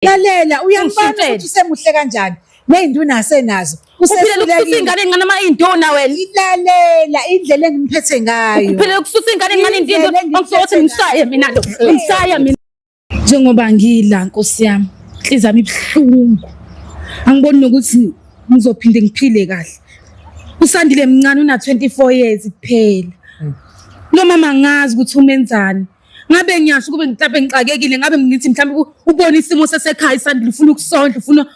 Lalela uyangibona ukuthi usemuhle kanjani nezinduna senazo Uphile ukususa ingane encane ama induna wena. Lalela indlela engimphethe ngayo. Uphile ukususa ingane encane induna angisothi ngishaya mina lo. Ngishaya mina. Njengoba ngila Nkosi yami, inhliziyo yami ibhlungu. Angiboni ukuthi ngizophinde ngiphile kahle. Usandile mncane una 24 years kuphela. Lo mama ngazi ukuthi umenzani. Ngabe ngiyasho kube mhlawumbe ngixakekile ngabe ngithi mhlawumbe ubona isimo sesekhaya isandile ufuna ukusondla ufuna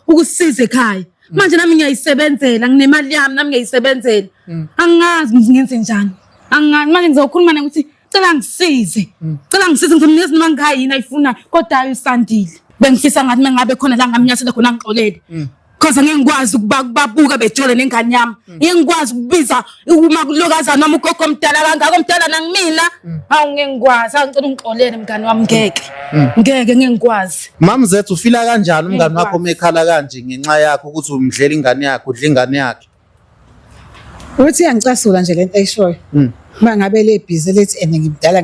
ukusiza ekhaya. Manje nami ngiyayisebenzela nginemali yami nami ngiyayisebenzela. Angazi ngizenze njani. Angazi manje ngizokhuluma naye ukuthi cela ngisize. Cela ngisize ngizomnikeza noma ngayini ayifuna kodwa ayisandile. Bengifisa ngathi mengabe khona la ngamnyasela khona ngixolele. Because angeke ngikwazi ukubabuka bejole nengane yami. Ngeke ngikwazi ukubiza uma kulokazana noma ugogo omdala kangaka omdala nangimina. Hawu ngeke ngikwazi angicela ungixolele mngani wami ngeke. Ngeke ngikwazi. Mamzethu ufila kanjani umngani wakho omekhala kanje ngenxa yakho ukuthi umdlela ingane yakhe udla ingane yakhe? Uthi iyangicasula nje lento ayishoyo. Mangabe le busy lethi ene ngimdala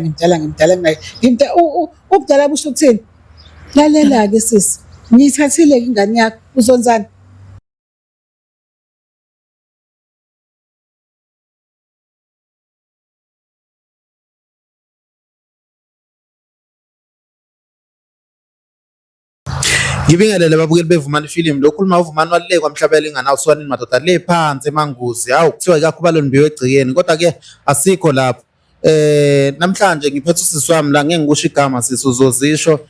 ubudala busho ukuthini? Lalela ke sisi. Ngiyithathile ingane yakho uzonzana. Ngibingelele babukeli bevumani film lokhuluma uvumani walile kwamhlabela ingane awuswanini madoda le phansi emanguzi hawu kuthiwa ikakho baloni mbiwe egcikeni kodwa ke asikho lapho namhlanje ngiphethe usisi wami la ngeke ngikusho igama sisi uzozisho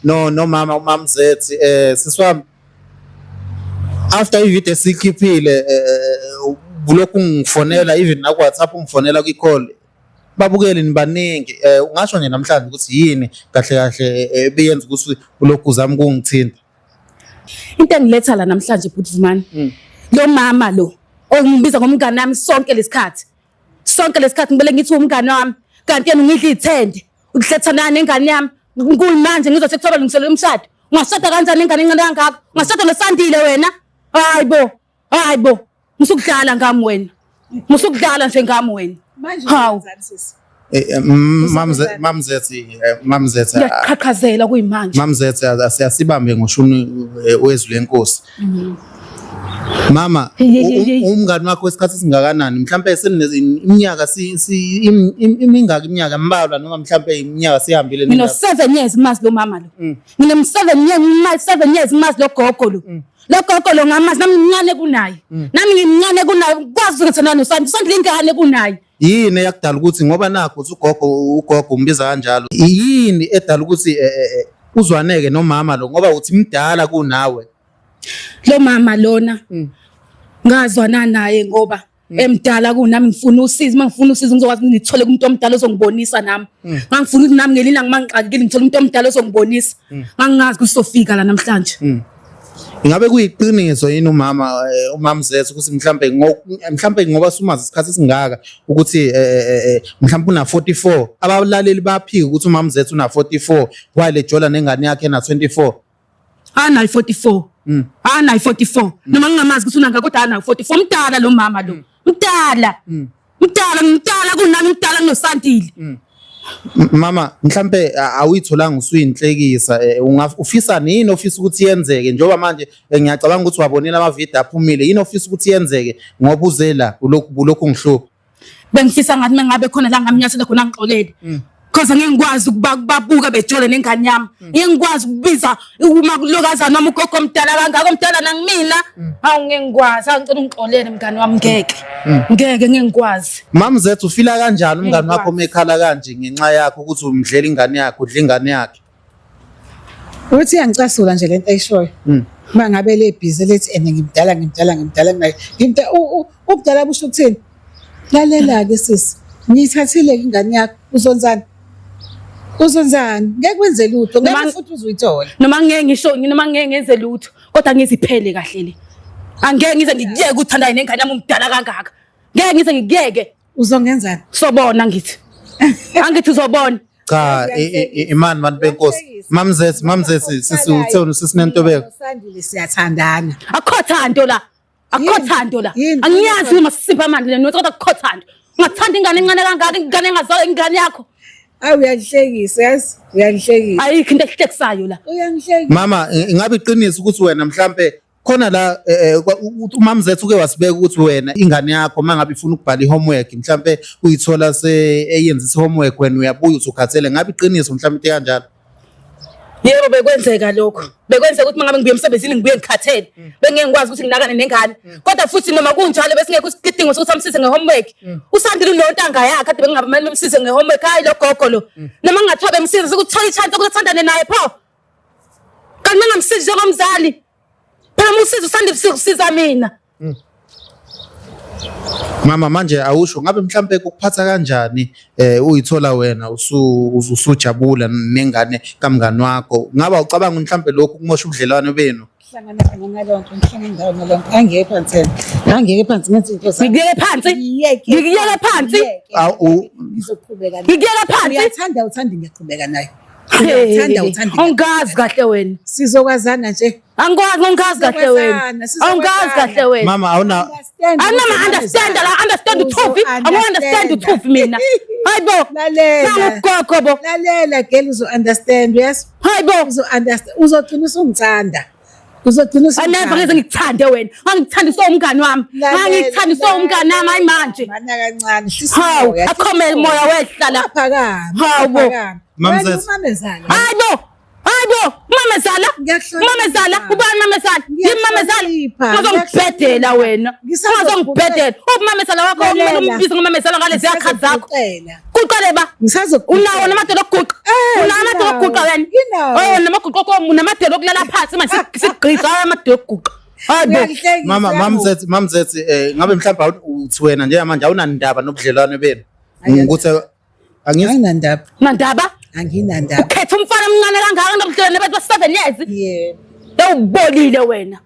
no mama umamzethi sisi wami after ivideo esikhiphile bulokhu ngifonela even na ku WhatsApp ungifonela ku call babukeli nibaningi ungasho nje namhlanje ukuthi yini kahle kahle beyenza ukuthi ulokhu uzama ukungithinta. Into engiletha la namhlanje Bhutivumani lo mama lo ongibiza ngomngane wami sonke lesikhathi ngibele ngithi umngane wami kanti yena ungidla ithende ukuhlethana nengane yami manje ngizothi kuthola lungiselela umshado ungashada kanjani ingane encane kangaka ungashada noSandile wena hayibo musukudlala ngami wena musukudlala nje ngami wena hawu mamzethi yaqhaqhazela kuyimanje mamzethi asiyasibambe ngoshuni wezwi lenkosi. Mama umngani wakho wesikhathi singakanani mhlambe iminyaka imingaki iminyaka embalwa noma mhlambe iminyaka sihambile mina 7 years mazi lo mama lo ngine 7 years mazi lo gogo lo ngamazi nami ngimncane kunaye kwazi ukuthi nani uSandile ingane kunaye yini yakudala ukuthi ngoba nakho uthi ugogo umbiza kanjalo yini edala ukuthi uzwaneke nomama lo ngoba uthi mdala kunawe lo mama lona ngazwana naye ngoba emdala kunami ngifuna usizo mangifuna usizo ngizokwazi ngithole kumuntu omdala ozongibonisa nami ngangifuna ukuthi nami ngelina ngimangixakile ngithole umuntu omdala ozongibonisa ngangazi ukuthi sofika la namhlanje. Ingabe kuyiqiniso yini umamzethu ukuthi mhlambe ngoba sumazi isikhathi singaka ukuthi mhlambe una 44 abalaleli baphika ukuthi umamzethu una 44 wale jola nengane yakhe na 24 nayi 44 nayi 44 noma ngingamazi ukuthi unanga kodwa nayi 44 mdala lo mama lo mdala kunami mdala noSandile. Mama mhlambe awuyitholanga usuyinhlekisa ufisa nini ofisa ukuthi yenzeke njengoba manje ngiyacabanga ukuthi wabonela ama video aphumile yini ofisa ukuthi yenzeke ngoba uze la ulokhu ngihlupha. Bengifisa ngathi mengabe khona la ngamnyasela khona ngixolele because angeke ngikwazi ukubabuka bejole nengane yami ngeke ngikwazi ukubiza uma kulokazana noma ugogo omdala kangaka omdala nangimina hawu ngeke ngikwazi angicela ungixolele mngani wami ngeke ngikwazi. Mamzethu ufila kanjani umngani wakho omekhala kanje ngenxa yakho ukuthi umdlela ingane yakhe udla ingane yakhe? Uthi iyangicasula nje lento ayishoyo. Mangabe le busy lethi ene ngimdala ubudala busho ukuthini? Lalela ke sisi ngiyithathile ingane yakho uzonzani ngeke kwenze lutho ngeke futhi uzuyithola noma ngeke ngisho noma ngeke ngenze lutho kodwa ngiziphele kahle le angeke ngize ngikuyeke uthandayo nengane yami umdala kangaka ngeke ngize ngikuyeke uzongenzani sobona ngithi angithi uzobona cha imani bantu benkosi mamzethi sisuthe sisinentobeko Sandile siyathandana akho thando la angiyazi uma sisipha amandla kodwa akho thando ungathanda ingane encane kangaka ingane engazalwa ingane yakho Hayi uyangihlekisa yazi uyangihlekisa. ayikho into ehlekisayo la Uyangihlekisa. Mama ingabe iqiniso ukuthi wena mhlambe khona la umamzethu uke wasibeka ukuthi wena ingane yakho mangabe ifuna ukubhala ihomework mhlambe uyithola eyenzisa ihomework wena uyabuya usukhathele ngabe iqiniso mhlambe into kanjalo. yebo bekwenzeka lokho bekwenzeka ukuthi mangabe ngibuye emsebenzini ngibuye ngikhathele bengeke ngikwazi ukuthi nginakane nengane kodwa futhi noma kunjalo besingeke isidingo sokuthi amsize ngehomework usandile unontanga yakhe kade bengabe umsize ngehomework hayi lo gogo lo noma ngingathiwa bemsize ukuthola ichance ukuthi athandane naye pho kanti mengamsizi njengomzali phela usizo usandile ukusiza mina. Mama manje awusho ngabe mhlambe ukuphatha kanjani uyithola wena usujabula nengane kamngani wakho ngabe ucabanga mhlambe lokho kumosha ubudlelwane benu. Hlangana nalonto ngihlangana ndawo nalonto angeke phansi ngeke phansi ngenze into Ngikuyeke phansi ngikuyeke phansi ngizoqhubeka ngikuyeke phansi uyathanda uthanda ngiyaqhubeka nayo uyathanda uthanda ongazi kahle wena sizokwazana nje angikwazi ongazi kahle wena ongazi kahle wena Mama awuna anama understand la understand uthufi angu understand uthufi mina hayibo lalela gogo bo lalela girl uzo understand yes hayibo uzo understand uzogcina usungithanda uzogcina aneva ngeze ngikuthande wena angikuthandi so umngani wami angikuthandi so umngani wami hayi manje mana kancane hawu akhomela umoya wehlala phakama hawu Mamzela hayibo mamezala mamezala ubani mamezala yimi mamezala uzongibhedela wena uzongibhedela ubamamezala wakho kumele umbize ngomamezala ngale ziyakhazi zakho kuqale ba unawo namadolo okuguqa unawo amadolo okuguqa wena oh namaguqa namadolo okulala phansi manje sigqisa amadolo okuguqa hayibo mamzethi ngabe mhlawumbe uthi wena njengamanje awunandaba nobudlelwane benu ukuthi anginandaba mandaba anginandaba ukhetha umfana omncane kangaka nobudlelwane bethu 7 years yebo ubolile wena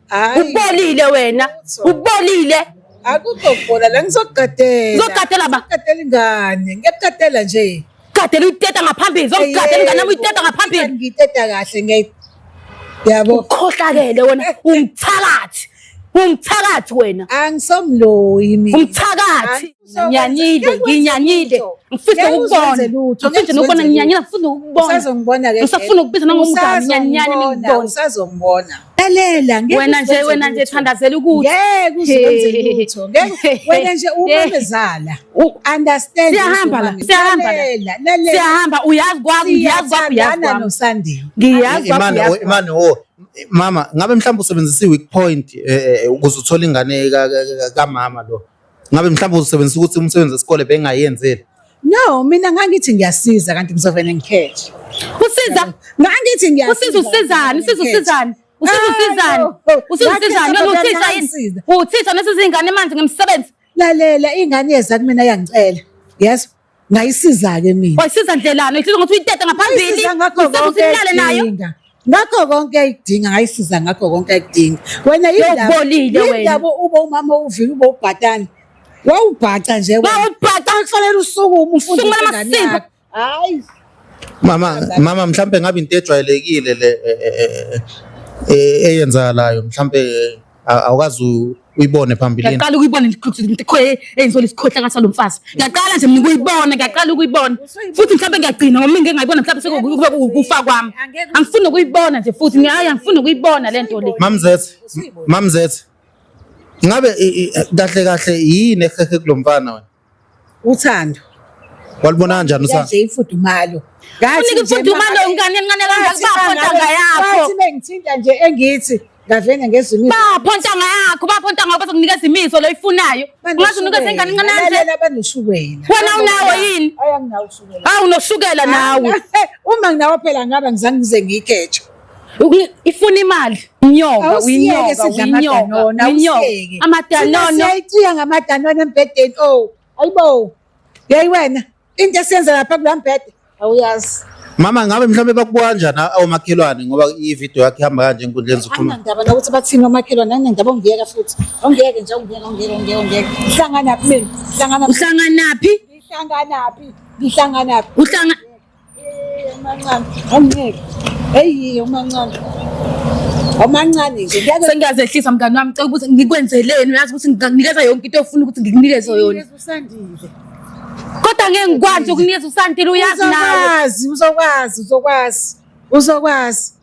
ubolile wena ubolile akukho khona la ngizokugadela uzogadela ba gadela ingane ngiyakugadela nje gadela uyiteta ngaphambili uzogadela ingane nami uyiteta ngaphambili ngiteta kahle yabo ukhohlakele wena umthakathi wena angisomloyi mina umthakathi nginyanyile ngifisa ukubona ngifisa ukubona nginyanyile ngifisa ukubona usazongibona ke ngisafuna ukubiza nangomngane nginyanyane ngikubona usazongibona lalela wena nje thandazela ukuthi ngeke uzenze lutho wena nje umamezala understand siyahamba uyazi kwami ngiyazi kwami noSandile ngiyazi imani mama ngabe mhlawumbe usebenzisa i-weak point ukuze uthole ingane kamama lo ngabe mhlawumbe usebenzisa ukuthi umsebenzi wesikole bengayenzeli. No mina ngangithi ngiyasiza kanti ngizovela ngikhethe usiza ngangithi ngiyasiza usizani uthisha yini uthisha nesizingane manje ngemsebenzi lalela ingane yeza kumina yangicela yes ngayisiza ke mina wayisiza ndlelana uyihliza ngokuthi uyitete ngaphambili usebusilale nayo ngakho konke ayidinga ngayisiza ngakho konke ayidinga wena yindaba uba umama uvika uba ubhatani wawubhaca nje wawubhaca kufanele usukume ufunde ingane yakho hayi mama mhlambe ngabe into ejwayelekile le eyenzakalayo mhlambe awukazi uyibone phambilini. Ngiyaqala ukuyibona eyenzole isikhohla ngathi lomfazi ngiyaqala nje mina ukuyibona ngiyaqala ukuyibona futhi mhlambe ngiyagcina ngoba ngeke ngayibona mhlambe sekube ukufa kwami angifuni ukuyibona nje futhi angifuni ukuyibona lento le. Mamzethi ngabe kahle yini ehehe kulomfana wena uthando walibona kanjani uthando nje ifudumalo ngathi ifudumalo ingane encane kangaka baphonta yakho ngathi mengithinta nje engithi ngavena ngezimiso baphonta ngakho bazokunikeza imiso lo ifunayo ungathi unikeza ingane encane kanje abanushukela wena unawo yini ayanginawo ushukela unoshukela nawe uma nginawo phela ngaba ngizange ngize ngikhethe ifuna imali inyoka amadanono siyayitiya ngamadanono embhedeni ayibo yeyi wena into esiyenza lapha kulambhede awuyazi mama ngabe mhlambe bakubuka kanjani awumakhelwane ngoba i-video yakhe ihamba kanje enkundleni zokuxhumana andaba nokuthi bathini omakhelwane anendaba ongiyeka futhi ongiyeke nje ongiyeke hlanganaphi mina uhlanganaphi umancane ongiyeke hey umancane nje sengiyazehlisa mngani wami cela ukuthi ngikwenzeleni uyazi ukuthi ngikunikeza yonke into ofuna ukuthi ngikunikeze yona usandile Kodwa ngeke ngikwazi ukunikeza uSandile uyazi nawe. Uzokwazi.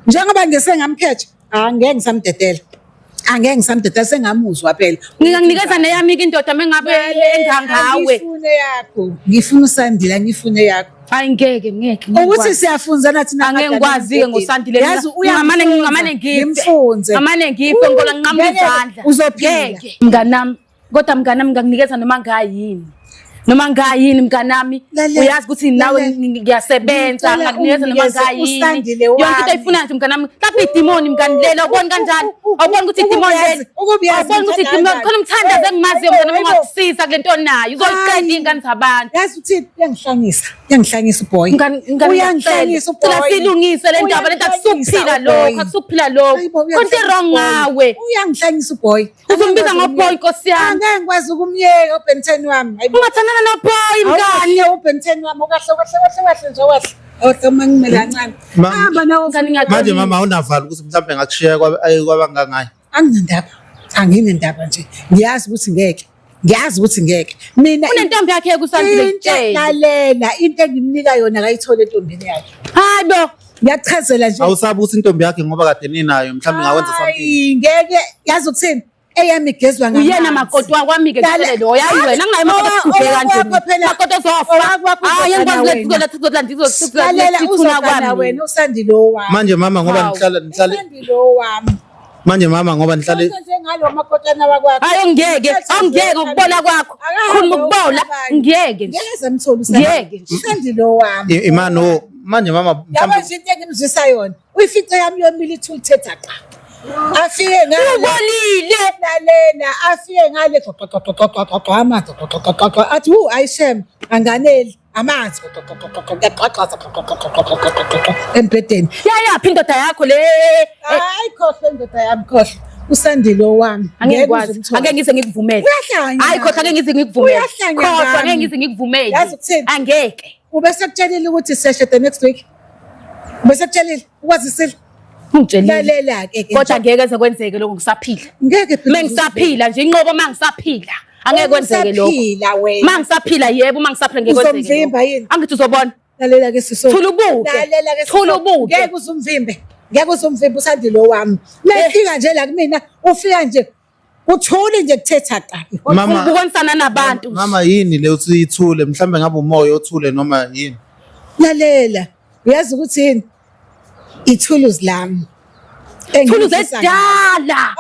Njengoba ngesengamkhetha, angeke ngisamdedela. Angeke ngisamdedela sengamuzwa phela. Ngingakunikeza neyami indoda mengabe engangawe. Ngifuna uSandile, ngifune yakho. Hayi ngeke Ukuthi siyafunzana thina. angeke ngikwazi-ke ngoSandile ngamane ngife ngoba nginqamuka izandla uzophila mnganami kodwa mnganami ngakunikeza noma ngayini mnganami uyazi ukuthi nawe ngiyasebenza ngakunikeza noma ngayini yonke into ayifunayo nje mnganami mhlawumbe idimoni mnganilela ubona kanjani awubona ukuthi idimoni leli awubona ukuthi idimoni khona umthandaze engimaziyo mnganami ungakusiza kule nto nayo uzoyiqeda iy'ngane zabantu yazi uthini uyangihlanyisa uboy uyangihlanyisa uboy silungise le ndaba lento akusukuphila lokho konke wrong ngawe uyangihlanyisa uboy uzombiza ngoboy nkosi yami angeke ngikwazi ukumyeka uBenten wami ungathandana noboy mngani uBenten wami okahle nje wahle awuthomangimela kancane hamba nawo manje mama awunavala ukuthi mhlawumbe ngakushiya kwabangangayo anginendaba nje ngiyazi ukuthi ngeke mina unentombi yakhe kuSandile kutshela lalela into engimnika yona akayithole entombini yakhe hayibo ngiyachazela nje awusabi ukuthi intombi yakhe ngoba kade ninayo mhlawumbe ngawenza something ngeke yazi ukuthini eyami igezwa ngamanzi uyena makoti wakwami-ke kuhlele lo yayi wena angayi makoti makoti lalela uzokana wena uSandile wami manje mama ngoba nihlale manje mama ngoba nihlale njengalo makotana wakwakho hayi angeke ukubona kwakho khuluma ukubola ngeke ngeke mtholi uSandile wami imano manje mama yabo nje into engimzisa yona uyifice yami yomile ithuli thetha qa afike ngale ubolile lalela afike ngale amanzi athi ayishem anganeli amanzi embedeni yaphi indoda yakho le hayi khohle indoda yami khohle uSandile wami angeke ngize ngikuvumele hayi khohle angeke ngize ngikuvumele khohle angeke ngize ngikuvumele angeke ubesekutshelile ukuthi seshe the next week ubesekutshelile ukwazisile lalela-ke kodwa ngeke eze kwenzeke lokho ngisaphila ngeke mengisaphila nje inqobo mangisaphila angeke kwenzeke lokho mangisaphila yebo mangisaphila ngeke kwenzeke uzomvimba yini angithi uzobona lalela-ke siso thula ubuke ngeke uzumvimbe uSandile wami mefika nje la kumina ufika nje uthuli nje kuthetha qabi ukubonisana nabantu mama yini le uthi ithule mhlambe ngabe umoya othule noma yini lalela uyazi ukuthi yini ithuluzi lami ithuluzi edala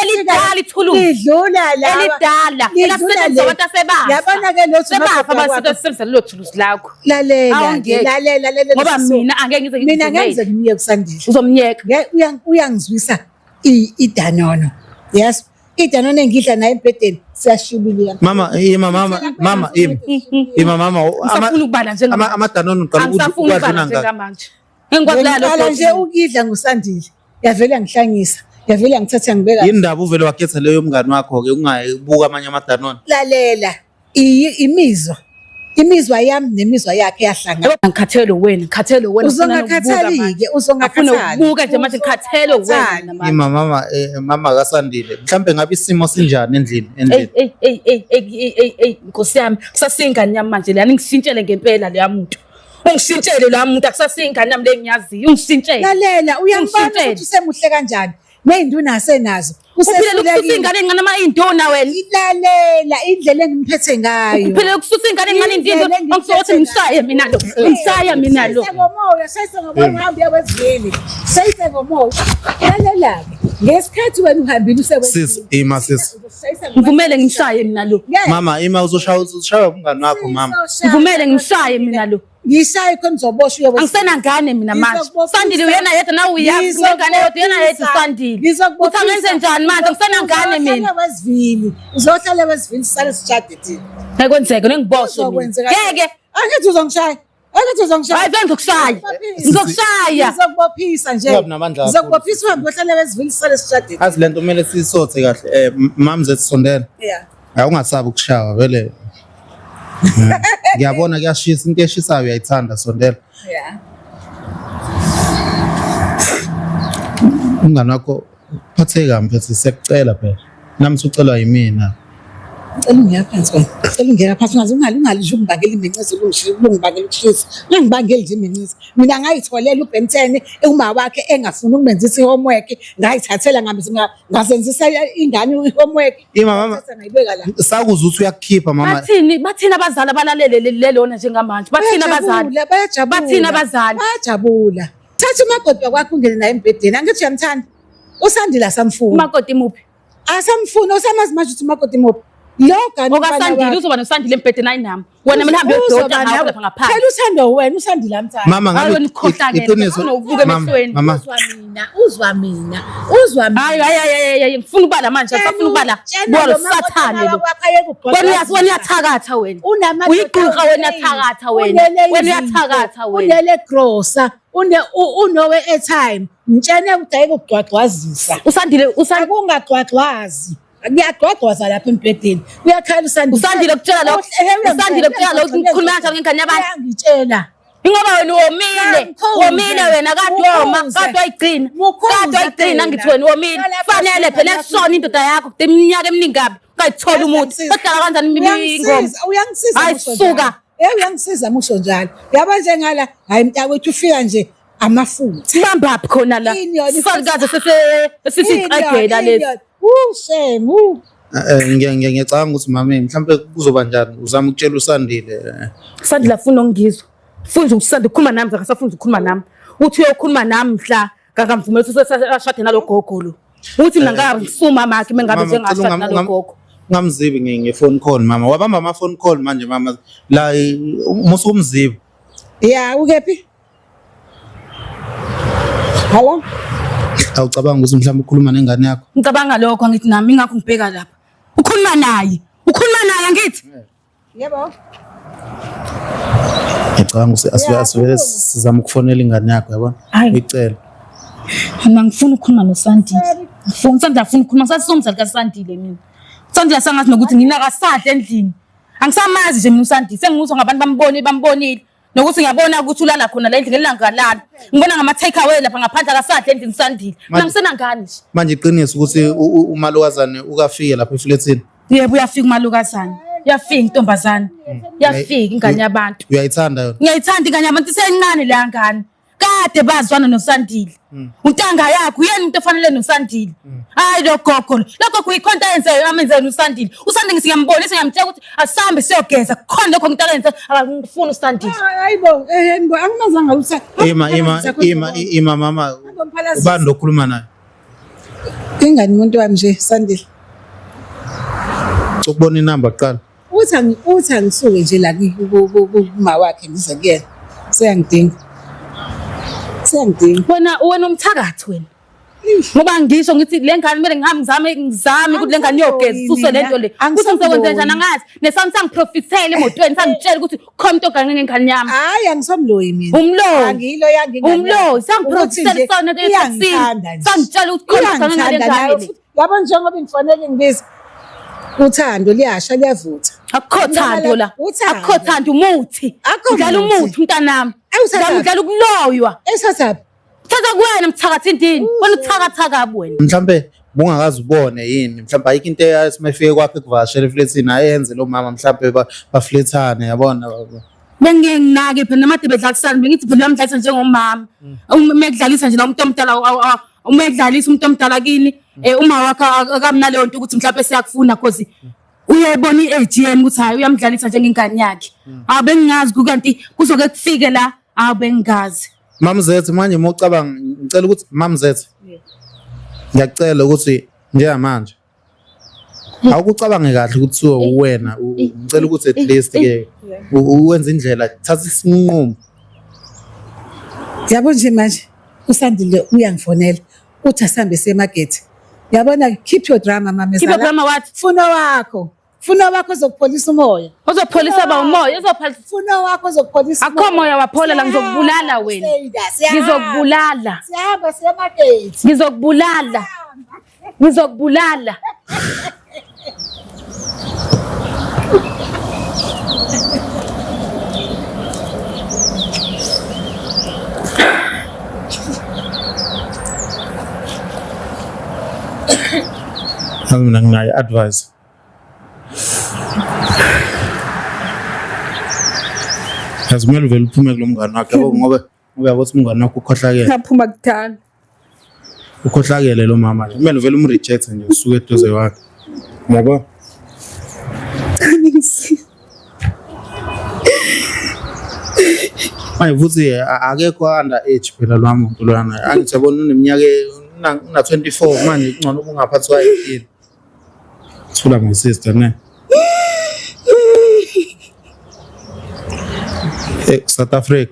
elidala ithuluzi lidlula la elidala elasetshenziswa abantu asebafa yabona-ke sebafa abasebenzisa lelo thuluzi lakho lalela ngoba mina angeke ngize ngimnike kuSandile uzomnyeka uyangizwisa idanono yes idanono engidla naye embedeni siyashibilika mama ngifuna ukubala njengamanje amadanono uqala ukubala njengamanje engikwazi nje ukidla nguSandile yavela ngihlangisa yavela ngithatha ngibeka yini ndaba uvele wakhetha leyo mngani wakho-ke ungayibuka amanye amadanono lalela imizwa yami nemizwa yakhe yahlangana ngikhathele wena uzongakhathali-ke ukubuka nje manje ngikhathele wena mama kaSandile mhlawumbe ngabe isimo sinjani endlini nkosi yami kusasingane yami manje leyani ngishintshele ngempela leya muntu ungishintshele la muntu akusasingane yami le ngiyaziyo ungishintshele lalela uyangibona ukuthi usemuhle kanjani ney'nduna asenazo uphilela ukususa ingane encane ama iy'nduna wena lalela indlela engimphethe ngayo uphilela ukususa ingane encane indina angisokuthi ngimshaye mina lo shayise ngomoya uhambe uyawezivili shayise ngomoya lalela-ke ngesikhathi wena uhambile ngivumele ngimshaye mina lo mama uzoshaywa umngani wakho mama ngivumele ngimshaye mina lo ngishaye khona uzoboshwa uyobe angisenangane mina manje Sandile uyena yedwa nawe uyazi ngane yodwa uyena yedwa Sandile uthi angenze njani manje angisenangane mina uzohlala wezivili sisale sishade thina ayikwenzeke nengiboshwe ngeke angithi uzongishaya hayi vele ngizokushaya ngizokubophisa nje ngizokubophisa uhambe uyohlala wezivili sisale sishade azi lento kumele siyisothe kahle mama sondela ungasabi ukushawa vele ngiyabona kuyashisa into eshisayo uyayithanda sondela umngani wakho uphatheke kambi phela sekucela phela nami ucelwa yimina Cela ungena phansi wena. Cela ungena phansi ungaze ungalije ungibangela imincisi ungibangela ukushisa. Ungibangela nje imincisi. Mina ngayitholela uBen 10 uma wakhe engafuni ukumenzisa ihomework, ngayithathela ngasenzisa ingane ihomework. Mama Ngayibeka la. sakuzwa ukuthi uyakukhipha mama. Bathini abazali abalalele lelona njengamanje? Bathini abazali? Bayajabula. Bathini abazali? Bayajabula. Thatha umakoti wakho ungene naye embhedeni. Angithi uyamthanda. Usandile asamfuna. Umakoti muphi? Asamfuna usamazi manje ukuthi umakoti muphi. Lo gani Okasandile uzoba nosandile embhedeni ayinami. Wena mina hambe uyodota ngawo lapha ngaphandle. Phela uthando wena usandile amthanda. Mama ngabe unokubuka emehlweni. Mama Uzwa mina. Hayi ngifuna ukubala manje, ngifuna ukubala. Bolo sathane lo. Wena uyathakatha wena. Uyigqirha wena uyathakatha wena. Wena uyathakatha wena. Unele grocer, unowe airtime. Mtshene udayeka ukugcwagcwazisa. Usandile Akungagcwagcwazi. Ngiyagcwagcwaza lapha embhedeni. Uyakhala usandile. Usandile ukutshela lo. Usandile ukutshela lo ukukhuluma kanjani ngengane yabantu. Ngitshela. Ingoba wena womile wena kade wayigcina ngithi wena womile fanele phela esona indoda yakho iminyaka eminingi kabi ungayithola umuthi sesidala kanjani ingoma Uyangisiza hayi suka uyangisiza musho njalo yaba njengala hayi mntakwethu ufika nje amafutha bambaphi khona la salikaze sesiqedela lesi shemu ngiyacabanga ukuthi mama mhlambe kuzoba njani uzama ukutshela Sandile afuna ongizwa futhi usanda ukukhuluma nami akasafuna ukukhuluma nami uthi uyokhuluma nami mhla ngangamvumela ukuthi ashade nalogogo lo uthi mina ngisuma makhe mengabe njengashade nalogogo ngamzibi ngefone call mama wabamba ama phone call manje mama la musu umzibi ukephi Hello awucabanga ukuthi mhlawumbe ukhuluma nengane yakho ngicabanga lokho ngithi nami ingakho ngibheka lapha ukhuluma naye angithi yebo ngicabanga ukuthi asivele sizama ukufonela ingane yakho yabona uyicela mina ngifuna ukukhuluma noSandile ngifuna ukukhuluma sasizomzali kaSandile mina Sandile sangathi nokuthi nginakasadla endlini angisamazi nje mina uSandile sengizwa ngabantu bambonile nokuthi ngiyabona ukuthi ulala khona la endlini elangalala ngibona ngama take away lapha ngaphandle akasadla endlini Sandile mina ngisena ngani nje manje iqiniso ukuthi umalukazane ukafike lapha eflatini yebo uyafika umalukazane yafika intombazane yafika ingane yabantu uyayithanda yona ngiyayithanda ingane yabantu isencane la ngane kade bazwana noSandile untanga yakho uyena umuntu ofanele noSandile hayi lo gogo lokho kuyikhonto yenze amenzeni uSandile ngiyambonisa ngiyamtshela ukuthi asihambe siyogeza khona lokho ngitalenza akangifuni uSandile hayibo angimazanga ukuthi ima mama ubani lokhuluma naye ingani umuntu wami nje Sandile ukubona inamba kuqala uthi angisuke nje la kuma wakhe ngize kuyena sengidinga wena umthakathi wena ngoba ngisho ngithi le ngane kumele ngizame ukuthi le ngane iyogeza ususe lento le ukuthi ngizokwenza njani angazi nesami sangiprofithele emotweni sangitshela ukuthi khona into ogane ngengane yami hayi angisomloyi mina umloyi sangiprofithele sona ke taxini sangitshela ukuthi khona ogane ngengane le yabo njengoba ngifanele ngibiza uthando liyasha liyavutha akukho thando la akukho thando umuthi ngidlala umuthi mntanami ngidlala ukuloywa esathapi thatha kuwena mthakathi indini wena uthakatha kabi wena mhlambe bungakazi ubone yini mhlambe ayikho into eyasimefike kwakhe kuvashela eflatini ayenze lo mama mhlambe baflethane yabona benginginake phela namade bedlalisana bengithi phela lamdlalisa njengomama umekudlalisa nje la umuntu omdala umekudlalisa umuntu omdala kini uma wakhe akamnaleyo nto ukuthi mhlawumbe siyakufuna because uyayibona iAGM ukuthi hayi uyamdlalisa njengengane yakhe abengingazi kanti kuzoke kufike la abengazi Mamzethu manje mocabanga ngicela ukuthi Mamzethu ngiyacela ukuthi njengamanje awukucabange kahle ukuthi siwe uwena ngicela ukuthi at least ke uwenze indlela thatha isinqumo yabo nje manje uSandile uyangifonela uthi asambe semarket yabona keep your drama mama keep your drama what funa wakho uzokupholisa umoya uzopholisa ba umoya funa wakho uzokupholisa akho moya waphola la ngizokubulala wena ngizokubulala sihamba semarket ngizokubulala mina nginayo advice Azimele uvele uphume kulo mngane wakhe yabo ngoba yabothi umngane wakho ukhohlakele. Ngaphuma kudala. Ukhohlakele lo mama nje. Kumele uvele umreject nje usuke eduze wakhe. Yabo? Manje futhi akekho under age phela lo muntu lwana. Angithi yabona uneminyaka una 24 manje ngcono ubungaphathi kwa 18. Thula my sister ne. South Africa.